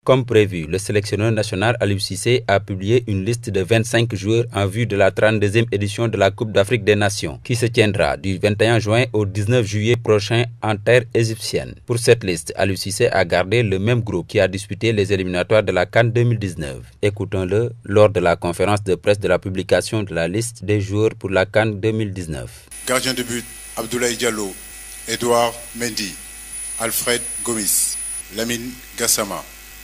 Comme prévu, le sélectionneur national Aliou Cissé a publié une liste de 25 joueurs en vue de la 32e édition de la Coupe d'Afrique des Nations, qui se tiendra du 21 juin au 19 juillet prochain en terre égyptienne. Pour cette liste, Aliou Cissé a gardé le même groupe qui a disputé les éliminatoires de la CAN 2019. Écoutons-le lors de la conférence de presse de la publication de la liste des joueurs pour la CAN 2019. Gardien de but, Abdoulaye Diallo, Edouard Mendy, Alfred Gomis, Lamine Gassama,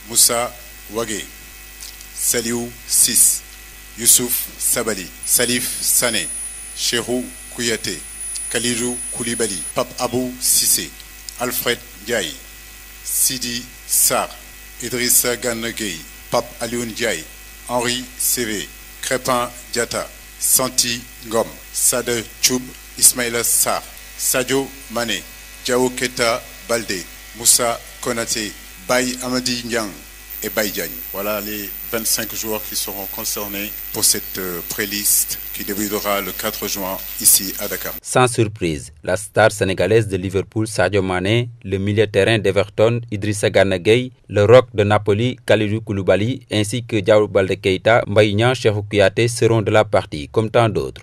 Moussa Wagé, Saliou Sis, Youssouf Sabali, Salif Sané, Cherou Kouyaté, Khalilou Koulibaly, Pape Abou Sissé, Alfred Ndiaye, Sidi Sarr, Idrissa Gana Gueye, Pape Alioune Ndiaye, Henri Sévé, Crépin Diatta, Santi Ngom, Sade Choub, Ismaïla Sarr, Sadio Mané, Diao Keta Baldé, Moussa Konaté, Baye Amadi Niang et Baye Diagne. Voilà les 25 joueurs qui seront concernés pour cette pré-liste qui débutera le 4 juin ici à Dakar. Sans surprise, la star sénégalaise de Liverpool Sadio Mané, le milieu de terrain d'Everton Idrissa Gana Gueye, le roc de Napoli Kalidou Koulibaly ainsi que Diao Baldé Keita, Mbaye Niang, Cheikhou Kouyaté seront de la partie comme tant d'autres.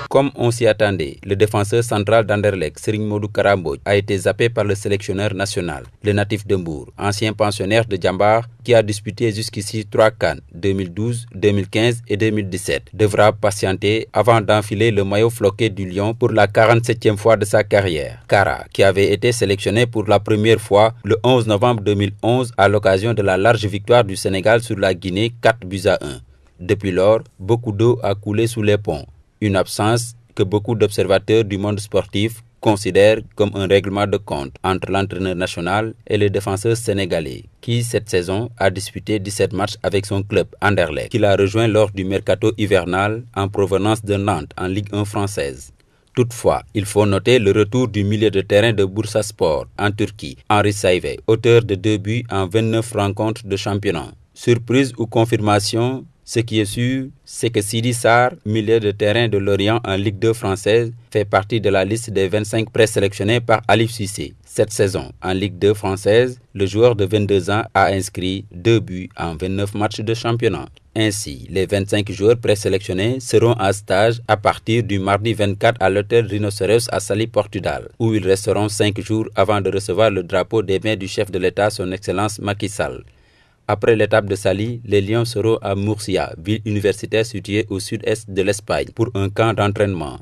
Comme on s'y attendait, le défenseur central d'Anderlecht, Serigne Modou Kara Mbodj, a été zappé par le sélectionneur national. Le natif de Mbour, ancien pensionnaire de Djambar, qui a disputé jusqu'ici 3 CAN, 2012, 2015 et 2017, devra patienter avant d'enfiler le maillot floqué du Lion pour la 47e fois de sa carrière. Kara, qui avait été sélectionné pour la première fois le 11 novembre 2011 à l'occasion de la large victoire du Sénégal sur la Guinée 4-1. Depuis lors, beaucoup d'eau a coulé sous les ponts. Une absence que beaucoup d'observateurs du monde sportif considèrent comme un règlement de compte entre l'entraîneur national et le défenseur sénégalais, qui cette saison a disputé 17 matchs avec son club Anderlecht, qu'il a rejoint lors du mercato hivernal en provenance de Nantes en Ligue 1 française. Toutefois, il faut noter le retour du milieu de terrain de Bursaspor en Turquie, Henri Saivet, auteur de 2 buts en 29 rencontres de championnat. Surprise ou confirmation? Ce qui est sûr, c'est que Sidi Sarr, milieu de terrain de Lorient en Ligue 2 française, fait partie de la liste des 25 présélectionnés par Aliou Cissé. Cette saison, en Ligue 2 française, le joueur de 22 ans a inscrit 2 buts en 29 matchs de championnat. Ainsi, les 25 joueurs présélectionnés seront en stage à partir du mardi 24 à l'hôtel Rhinocéros à Saly, Portugal, où ils resteront 5 jours avant de recevoir le drapeau des mains du chef de l'État, son Excellence Macky Sall. Après l'étape de Saly, les Lions seront à Murcia, ville universitaire située au sud-est de l'Espagne, pour un camp d'entraînement.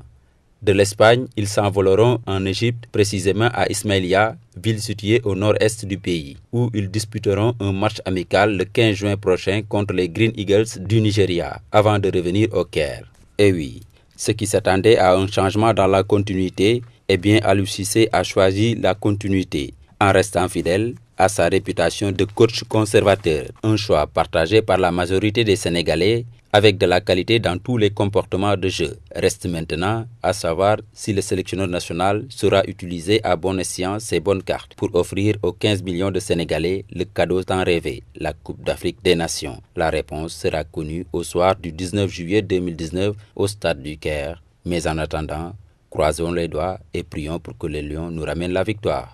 De l'Espagne, ils s'envoleront en Égypte, précisément à Ismaïlia, ville située au nord-est du pays, où ils disputeront un match amical le 15 juin prochain contre les Green Eagles du Nigeria, avant de revenir au Caire. Et oui, ceux qui s'attendaient à un changement dans la continuité, eh bien Aliou Cissé a choisi la continuité, en restant fidèle à sa réputation de coach conservateur, un choix partagé par la majorité des Sénégalais avec de la qualité dans tous les comportements de jeu. Reste maintenant à savoir si le sélectionneur national saura utiliser à bon escient ses bonnes cartes pour offrir aux 15 millions de Sénégalais le cadeau tant rêvé, la Coupe d'Afrique des Nations. La réponse sera connue au soir du 19 juillet 2019 au stade du Caire. Mais en attendant, croisons les doigts et prions pour que les Lions nous ramènent la victoire.